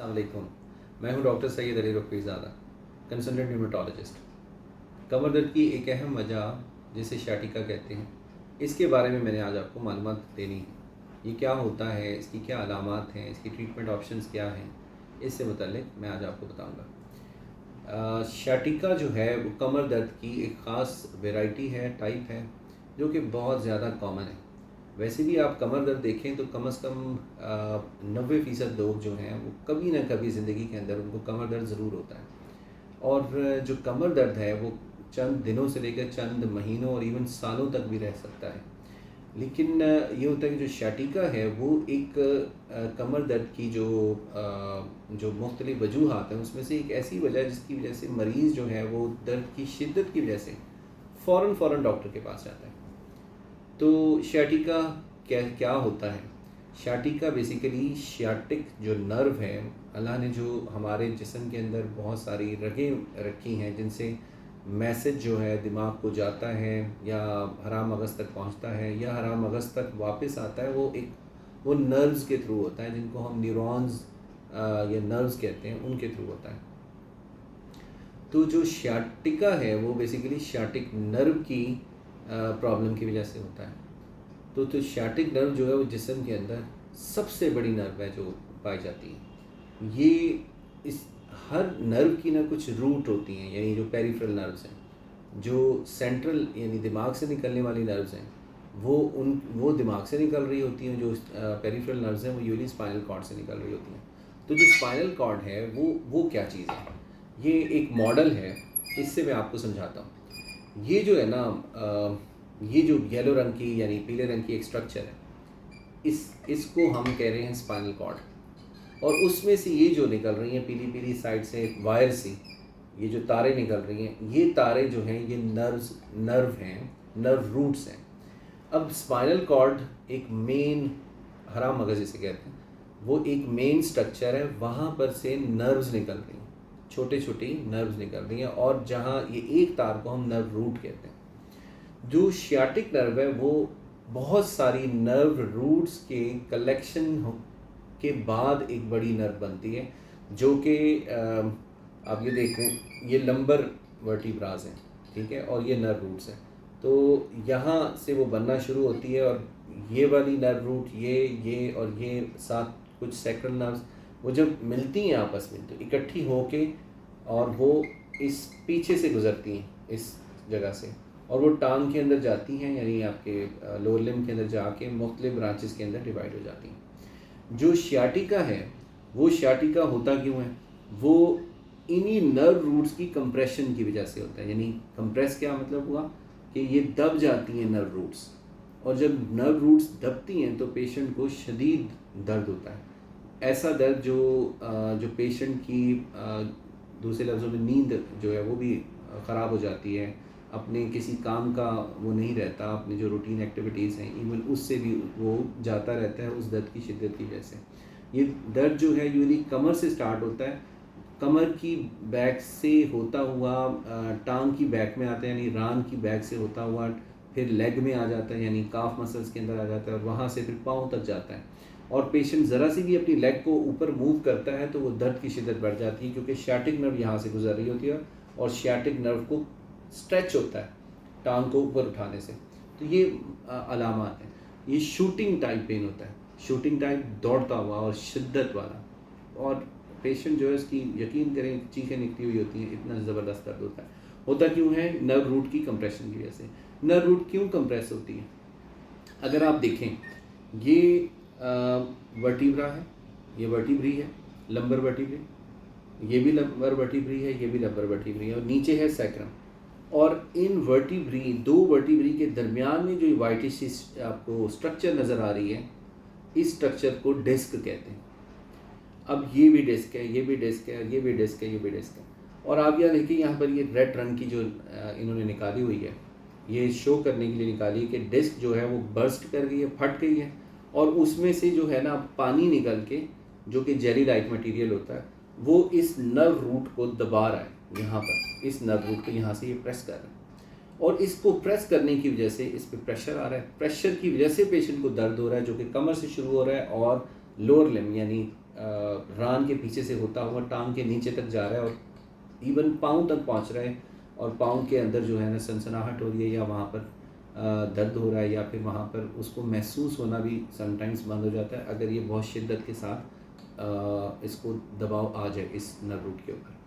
अस्सलाम वालेकुम। मैं हूं डॉक्टर सैयद अली रफ़ीज़ादा, कंसल्टेंट न्यूमेटोलॉजिस्ट। कमर दर्द की एक अहम वजह जिसे शाटिका कहते हैं, इसके बारे में मैंने आज आपको मालूमात देनी है। ये क्या होता है, इसकी क्या अलामात हैं, इसकी ट्रीटमेंट ऑप्शंस क्या हैं, इससे मुतल्लिक़ मैं आज आपको बताऊँगा। शाटिका जो है वो कमर दर्द की एक ख़ास वैरायटी है, टाइप है, जो कि बहुत ज़्यादा कॉमन है। वैसे भी आप कमर दर्द देखें तो कम से कम 90% लोग जो हैं वो कभी ना कभी ज़िंदगी के अंदर उनको कमर दर्द ज़रूर होता है। और जो कमर दर्द है वो चंद दिनों से लेकर चंद महीनों और इवन सालों तक भी रह सकता है। लेकिन ये होता है कि जो शाटिका है वो एक कमर दर्द की जो मुख्तलिफ़ वजूहात हैं उसमें से एक ऐसी वजह है जिसकी वजह से मरीज़ जो है वो दर्द की शिद्दत की वजह से फ़ौरन डॉक्टर के पास जाता है। तो शाटिका क्या क्या होता है? शाटिका बेसिकली शियाटिक जो नर्व है, अल्लाह ने जो हमारे जिस्म के अंदर बहुत सारी रगें रखी हैं जिनसे मैसेज जो है दिमाग को जाता है या हराम मगज़ तक पहुंचता है या हराम मगज़ तक वापस आता है, वो नर्व्स के थ्रू होता है जिनको हम न्यूरॉन्स या नर्व्स कहते हैं, उनके थ्रू होता है। तो जो शियाटिका है वो बेसिकली शियाटिक नर्व की प्रॉब्लम की वजह से होता है। तो शियाटिक नर्व जो है वो जिस्म के अंदर सबसे बड़ी नर्व है जो पाई जाती है। ये इस हर नर्व की ना कुछ रूट होती हैं, यानी जो पेरिफेरल नर्व्स हैं, जो सेंट्रल यानी दिमाग से निकलने वाली नर्व्स हैं वो दिमाग से निकल रही होती हैं। जो पेरिफेरल नर्व्स हैं वो यूजुअली स्पाइनल कॉर्ड से निकल रही होती हैं। तो जो स्पाइनल कॉर्ड है वो क्या चीज़ है? ये एक मॉडल है, इससे मैं आपको समझाता हूँ। ये जो है ना ये जो येलो रंग की यानी पीले रंग की एक स्ट्रक्चर है, इसको हम कह रहे हैं स्पाइनल कॉर्ड। और उसमें से ये जो निकल रही हैं पीली पीली साइड से वायर सी, ये जो तारें निकल रही हैं, ये तारे जो हैं ये नर्व हैं, नर्व रूट्स हैं। अब स्पाइनल कॉर्ड एक मेन हराम मगज़ जिसे कहते हैं, वो एक मेन स्ट्रक्चर है, वहाँ पर से नर्व्स निकल रही हैं, छोटे छोटी नर्व्स निकल रही हैं। और जहाँ ये एक तार को हम नर्व रूट कहते हैं। जो शियाटिक नर्व है वो बहुत सारी नर्व रूट्स के कलेक्शन के बाद एक बड़ी नर्व बनती है, जो कि आप ये देखें, ये लंबर वर्टिब्रास हैं, ठीक है, और ये नर्व रूट्स हैं। तो यहाँ से वो बनना शुरू होती है और ये वाली नर्व रूट ये और ये साथ कुछ सैक्रल नर्व्स, वो जब मिलती हैं आपस में तो इकट्ठी होके और वो इस पीछे से गुज़रती हैं इस जगह से, और वो टांग के अंदर जाती हैं, यानी आपके लोअर लिम्ब के अंदर जाके मुख्तलिफ ब्रांचेस के अंदर डिवाइड हो जाती हैं। जो शियाटिका है वो शियाटिका होता क्यों है? वो इन्हीं नर्व रूट्स की कंप्रेशन की वजह से होता है। यानी कंप्रेस क्या मतलब हुआ कि ये दब जाती हैं नर्व रूट्स, और जब नर्व रूट्स दबती हैं तो पेशेंट को शदीद दर्द होता है। ऐसा दर्द जो पेशेंट की दूसरे लफ्ज़ों में नींद जो है वो भी ख़राब हो जाती है, अपने किसी काम का वो नहीं रहता, अपनी जो रूटीन एक्टिविटीज़ हैं इवन उससे भी वो जाता रहता है उस दर्द की शिद्दत की वजह से। ये दर्द जो है यूजुअली कमर से स्टार्ट होता है, कमर की बैक से होता हुआ टांग की बैक में आता है, यानी रान की बैक से होता हुआ फिर लेग में आ जाता है, यानी काफ मसल्स के अंदर आ जाता है, और वहाँ से फिर पाँव तक जाता है। और पेशेंट ज़रा सी भी अपनी लेग को ऊपर मूव करता है तो वो दर्द की शिद्दत बढ़ जाती है, क्योंकि शियाटिक नर्व यहाँ से गुजर रही होती है और शियाटिक नर्व को स्ट्रेच होता है टांग को ऊपर उठाने से। तो ये अलामात हैं। ये शूटिंग टाइप पेन होता है, शूटिंग टाइप दौड़ता हुआ और शिद्दत वाला, और पेशेंट जो है इसकी यकीन करें चीखें निकली हुई होती हैं, इतना ज़बरदस्त दर्द होता है। होता क्यों है? नर्व रूट की कंप्रेशन की वजह से। नर्व रूट क्यों कंप्रेस होती है? अगर आप देखें, ये वर्टिब्रा है, ये वर्टिब्री है, लंबर वर्टिब्री, ये भी लंबर वर्टिब्री है, ये भी लंबर वर्टिब्री है, और नीचे है सैक्रम। और इन वर्टिब्री, दो वर्टिब्री के दरमियान में जो वाइटिश आपको स्ट्रक्चर नज़र आ रही है, इस स्ट्रक्चर को डिस्क कहते हैं। अब ये भी डिस्क है, ये भी डिस्क है, ये भी डिस्क है, ये भी डिस्क है। और आप यहाँ देखिए, यहाँ पर ये रेड रंग की जो इन्होंने निकाली हुई है, ये शो करने के लिए निकाली है कि डिस्क जो है वो बर्स्ट कर गई है, फट गई है, और उसमें से जो है ना पानी निकल के, जो कि जेली लाइक मटेरियल होता है, वो इस नर्व रूट को दबा रहा है। यहाँ पर इस नर्व रूट को यहाँ से ये प्रेस कर रहा है, और इसको प्रेस करने की वजह से इस पर प्रेशर आ रहा है। प्रेशर की वजह से पेशेंट को दर्द हो रहा है, जो कि कमर से शुरू हो रहा है और लोअर लिम्ब यानी रान के पीछे से होता हुआ टांग के नीचे तक जा रहा है और इवन पाँव तक पहुंच रहा है, और पाँव के अंदर जो है ना सनसनाहट हो रही है, या वहाँ पर दर्द हो रहा है, या फिर वहाँ पर उसको महसूस होना भी समटाइम्स बंद हो जाता है अगर ये बहुत शिद्दत के साथ इसको दबाव आ जाए इस नर्व रूट के ऊपर।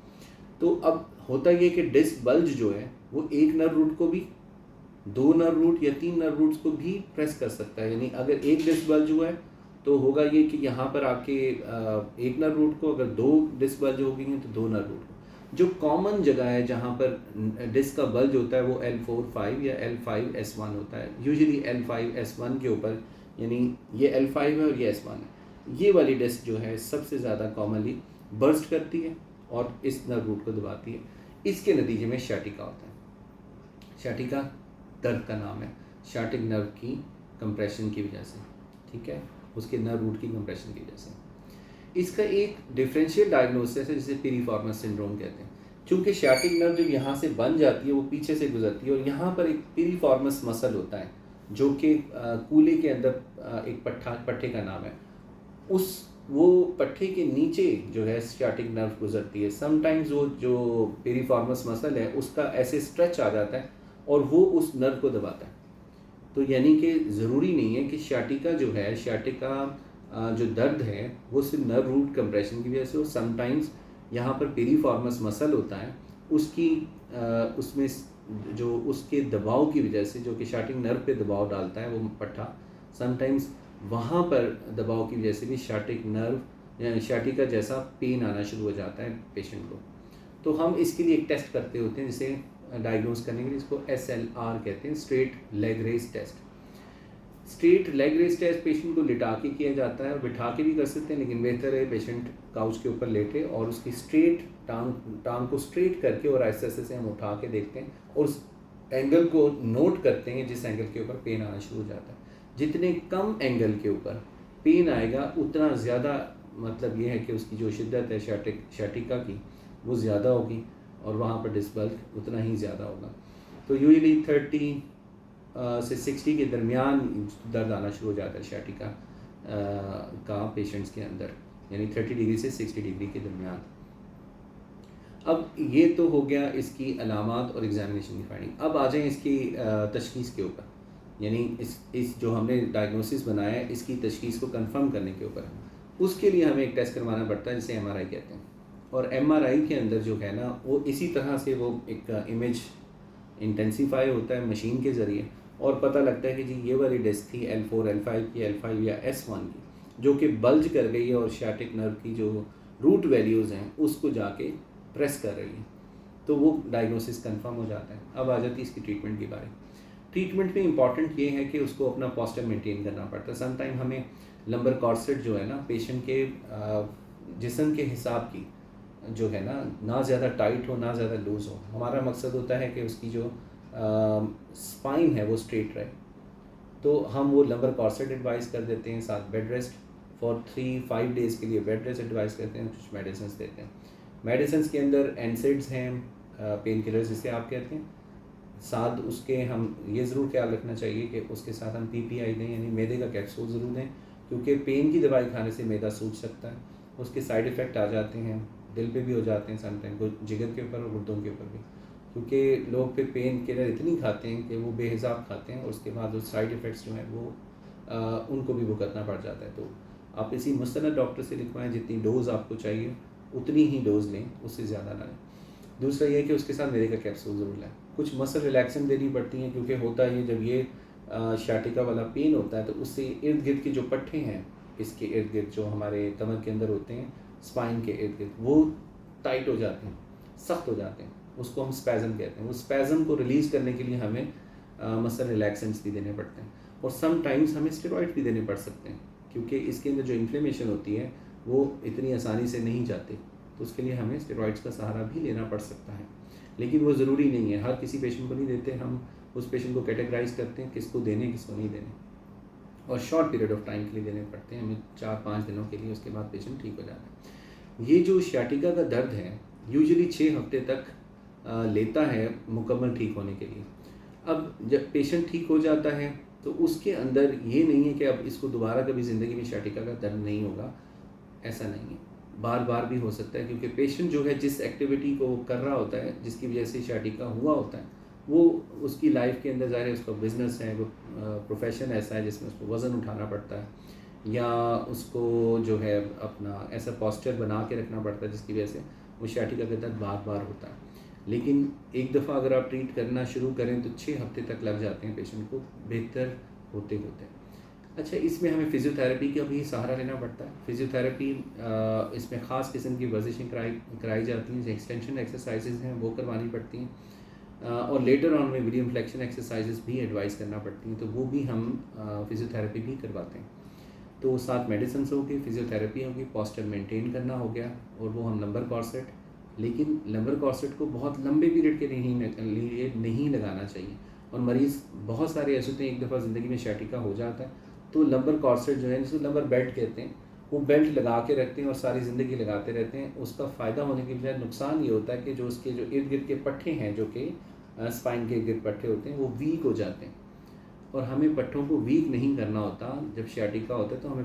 तो अब होता ये कि डिस्क बल्ज जो है वो एक नर्व रूट को भी, दो नर्व रूट या तीन नर्व रूट्स को भी प्रेस कर सकता है। यानी अगर एक डिस्क बल्ज हुआ है तो होगा ये कि यहाँ पर आपके एक नर्व रूट को, अगर दो डिस्क बल्ज हो गई हैं तो दो नर्व रूट को। जो कॉमन जगह है जहाँ पर डिस्क का बल्ज होता है वो L4-5 या L5-S1 होता है, यूजुअली L5-S1 के ऊपर, यानी ये L5 है और ये S1 है। ये वाली डिस्क जो है सबसे ज़्यादा कॉमनली बर्स्ट करती है और इस नर्व रूट को दबाती है। इसके नतीजे में शाटिका होता है। शाटिका दर्द का नाम है, शाटिक नर्व की कंप्रेशन की वजह से, ठीक है, उसके नर्व रूट की कंप्रेशन की वजह से। इसका एक डिफरेंशियल डायग्नोसिस है जिसे पिरिफॉर्मस सिंड्रोम कहते हैं। चूँकि शाटिक नर्व जब यहाँ से बन जाती है वो पीछे से गुजरती है, और यहाँ पर एक पिरिफॉर्मस मसल होता है जो कि कूल्हे के अंदर एक पट्टे का नाम है, वो पट्टे के नीचे जो है शाटिक नर्व गुजरती है। समटाइम्स वो जो पिरिफॉर्मस मसल है उसका ऐसे स्ट्रेच आ जाता है और वो उस नर्व को दबाता है। तो यानी कि ज़रूरी नहीं है कि शाटिका जो है, शाटिका जो दर्द है वो सिर्फ नर्व रूट कंप्रेशन की वजह से हो। समटाइम्स यहाँ पर पिरिफॉर्मस मसल होता है, उसकी उसमें जो उसके दबाव की वजह से, जो कि शाटिक नर्व पे दबाव डालता है वो पट्टा, समटाइम्स वहाँ पर दबाव की वजह से भी शाटिक नर्व या शाटिका जैसा पेन आना शुरू हो जाता है पेशेंट को। तो हम इसके लिए एक टेस्ट करते होते हैं जिसे डायग्नोज करने के लिए, इसको SLR कहते हैं, straight leg raise test. Straight leg raise test patient को लिटा के किया जाता है, और बिठा के भी कर सकते हैं, लेकिन बेहतर है पेशेंट काउच के ऊपर लेटे और उसकी स्ट्रेट टांग को स्ट्रेट करके और ऐसे ऐसे से हम उठा के देखते हैं और उस एंगल को नोट करते हैं जिस एंगल के ऊपर पेन आना शुरू हो जाता है। जितने कम एंगल के ऊपर पेन आएगा उतना ज़्यादा मतलब ये है कि उसकी जो शिद्दत है शाटिका की वो ज़्यादा होगी और वहाँ पर डिस्क बल्ज उतना ही ज़्यादा होगा। तो यूजुअली 30 से 60 के दरमियान दर्द आना शुरू हो जाता है शाटिका का पेशेंट्स के अंदर, यानी 30 डिग्री से 60 डिग्री के दरमियान। अब ये तो हो गया इसकी अलामात और एग्जामिनेशन की फाइंडिंग। अब आ जाएँ इसकी तशखीस के ऊपर, यानी इस जो हमने डायग्नोसिस बनाया है इसकी तशखीस को कंफर्म करने के ऊपर। उसके लिए हमें एक टेस्ट करवाना पड़ता है जिसे MRI कहते हैं, और MRI के अंदर जो है ना वो इसी तरह से वो एक इमेज इंटेंसीफाई होता है मशीन के ज़रिए, और पता लगता है कि जी ये वाली डिस्क थी L4, L5 की, L5 या S1 की, जो कि बल्ज कर गई है और शाटिक नर्व की जो रूट वैल्यूज़ हैं उसको जाके प्रेस कर रही है, तो वो डायग्नोसिस कंफर्म हो जाता है। अब आ जाती है इसकी ट्रीटमेंट की बारी। ट्रीटमेंट में इंपॉर्टेंट ये है कि उसको अपना पोस्चर मेंटेन करना पड़ता है। समटाइम हमें लंबर कॉर्सेट जो है ना पेशेंट के जिस्म के हिसाब की जो है ना ज़्यादा टाइट हो ना ज़्यादा लूज़ हो। हमारा मकसद होता है कि उसकी जो स्पाइन है वो स्ट्रेट रहे, तो हम वो लंबर कॉर्सेट एडवाइस कर देते हैं, साथ बेड रेस्ट फॉर 3-5 डेज़ के लिए बेड रेस्ट एडवाइस करते हैं, कुछ मेडिसिन देते हैं। मेडिसिन के अंदर एनसेड्स हैं, पेन किलर्स जिसे आप कहते हैं, साथ उसके हम ये ज़रूर ख्याल रखना चाहिए कि उसके साथ हम PPI दें, यानी मैदे का कैप्सूल ज़रूर दें, क्योंकि पेन की दवाई खाने से मैदा सूज सकता है, उसके साइड इफ़ेक्ट आ जाते हैं, दिल पे भी हो जाते हैं समटाइम, जिगर के ऊपर और गुर्दों के ऊपर भी, क्योंकि लोग फिर पेन किलर इतनी खाते हैं कि वो बेहिसाब खाते हैं और उसके बाद उस साइड इफ़ेक्ट्स जो हैं वो उनको भी भुगतना पड़ जाता है। तो आप इसी मुस्तनद डॉक्टर से लिखवाएं, जितनी डोज़ आपको चाहिए उतनी ही डोज़ लें, उससे ज़्यादा ना लें। दूसरा ये है कि उसके साथ मैदे का कैप्सूल ज़रूर लें। कुछ मसल रिलैक्सेंट देनी पड़ती हैं, क्योंकि होता है जब ये शाटिका वाला पेन होता है तो उससे इर्द गिर्द के जो पट्टे हैं इसके इर्द गिर्द जो हमारे कमर के अंदर होते हैं, स्पाइन के इर्द गिर्द, वो टाइट हो जाते हैं, सख्त हो जाते हैं, उसको हम स्पैज़म कहते हैं। वो स्पैज़म को रिलीज़ करने के लिए हमें मसल रिलैक्सेंट्स भी देने पड़ते हैं, और सम टाइम्स हमें स्टेरॉइड भी देने पड़ सकते हैं, क्योंकि इसके अंदर जो इन्फ्लेमेशन होती है वो इतनी आसानी से नहीं जाती, तो उसके लिए हमें स्टेरॉइड्स का सहारा भी लेना पड़ सकता है। लेकिन वो ज़रूरी नहीं है, हर किसी पेशेंट को नहीं देते, हम उस पेशेंट को कैटेगराइज करते हैं किसको देने किसको नहीं देने, और शॉर्ट पीरियड ऑफ टाइम के लिए देने पड़ते हैं हमें, 4-5 दिनों के लिए, उसके बाद पेशेंट ठीक हो जाता है। ये जो शाटिका का दर्द है यूजुअली 6 हफ्ते तक लेता है मुकम्मल ठीक होने के लिए। अब जब पेशेंट ठीक हो जाता है तो उसके अंदर ये नहीं है कि अब इसको दोबारा कभी ज़िंदगी में शाटिका का दर्द नहीं होगा। ऐसा नहीं है, बार बार भी हो सकता है, क्योंकि पेशेंट जो है जिस एक्टिविटी को कर रहा होता है, जिसकी वजह से शाटिका हुआ होता है, वो उसकी लाइफ के अंदर ज़ाहिर है उसका बिज़नेस है, वो प्रोफेशन ऐसा है जिसमें उसको वज़न उठाना पड़ता है, या उसको जो है अपना ऐसा पोस्चर बना के रखना पड़ता है जिसकी वजह से वो शाटिका का दर्द बार बार होता है। लेकिन एक दफ़ा अगर आप ट्रीट करना शुरू करें तो 6 हफ्ते तक लग जाते हैं पेशेंट को बेहतर होते होते। अच्छा, इसमें हमें फ़िज़ियोथेरेपी का भी सहारा लेना पड़ता है। फ़िज़ियोथेरेपी इसमें ख़ास किस्म की वर्जिशें कराई कराई जाती हैं, जो एक्सटेंशन एक्सरसाइजेज़ हैं वो करवानी पड़ती हैं, और लेटर ऑन में विलियम फ्लेक्शन एक्सरसाइजेज़ भी एडवाइस करना पड़ती हैं, तो वो भी हम फ़िज़ियोथेरेपी भी करवाते हैं। तो 7 मेडिसिन्स हो गई, फ़िज़ियोथेरेपी होगी, पोस्चर मेंटेन करना हो गया, और वो हम लंबर कॉर्सेट, लेकिन लंबर कॉर्सेट को बहुत लंबे पीरियड के लिए नहीं लगाना चाहिए। और मरीज़ बहुत सारे ऐसे होते हैं, एक दफ़ा ज़िंदगी में शाटिका हो जाता है तो लंबर कॉर्सेट जो है, जिसको लंबर बेल्ट कहते हैं, वो बेल्ट लगा के रखते हैं और सारी ज़िंदगी लगाते रहते हैं। उसका फ़ायदा होने के बजाय नुकसान ये होता है कि जो उसके जो इर्द गिर्द के पट्टे हैं, जो कि स्पाइन के इर्द गिर्द पट्टे होते हैं, वो वीक हो जाते हैं। और हमें पट्टों को वीक नहीं करना होता। जब शाटिका होता है तो हमें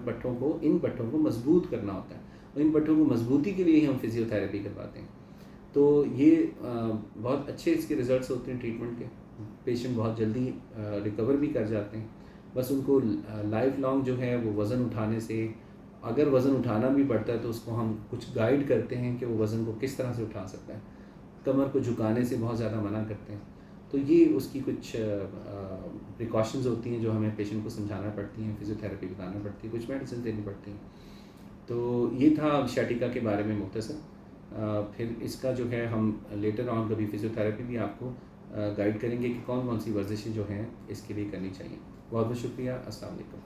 इन पट्टों को मजबूत करना होता है, और इन पट्टों को मजबूती के लिए ही हम फिजियोथेरेपी करवाते हैं। तो ये बहुत अच्छे इसके रिजल्ट्स होते हैं ट्रीटमेंट के। पेशेंट बहुत जल्दी रिकवर भी कर जाते हैं। बस उनको लाइफ लॉन्ग जो है वो वज़न उठाने से, अगर वज़न उठाना भी पड़ता है तो उसको हम कुछ गाइड करते हैं कि वो वज़न को किस तरह से उठा सकता है। कमर को झुकाने से बहुत ज़्यादा मना करते हैं। तो ये उसकी कुछ प्रिकॉशंस होती हैं जो हमें पेशेंट को समझाना पड़ती हैं, फिजियोथेरेपी बताना पड़ती है, कुछ मेडिसिन देनी पड़ती हैं। तो ये था शाटिका के बारे में मुख्तसर। फिर इसका जो है हम लेटर ऑन कभी फिजियोथेरेपी भी आपको गाइड करेंगे कि कौन कौन सी वर्जिशें जो हैं इसके लिए करनी चाहिए। बहुत बहुत शुक्रिया। अस्सलाम वालेकुम।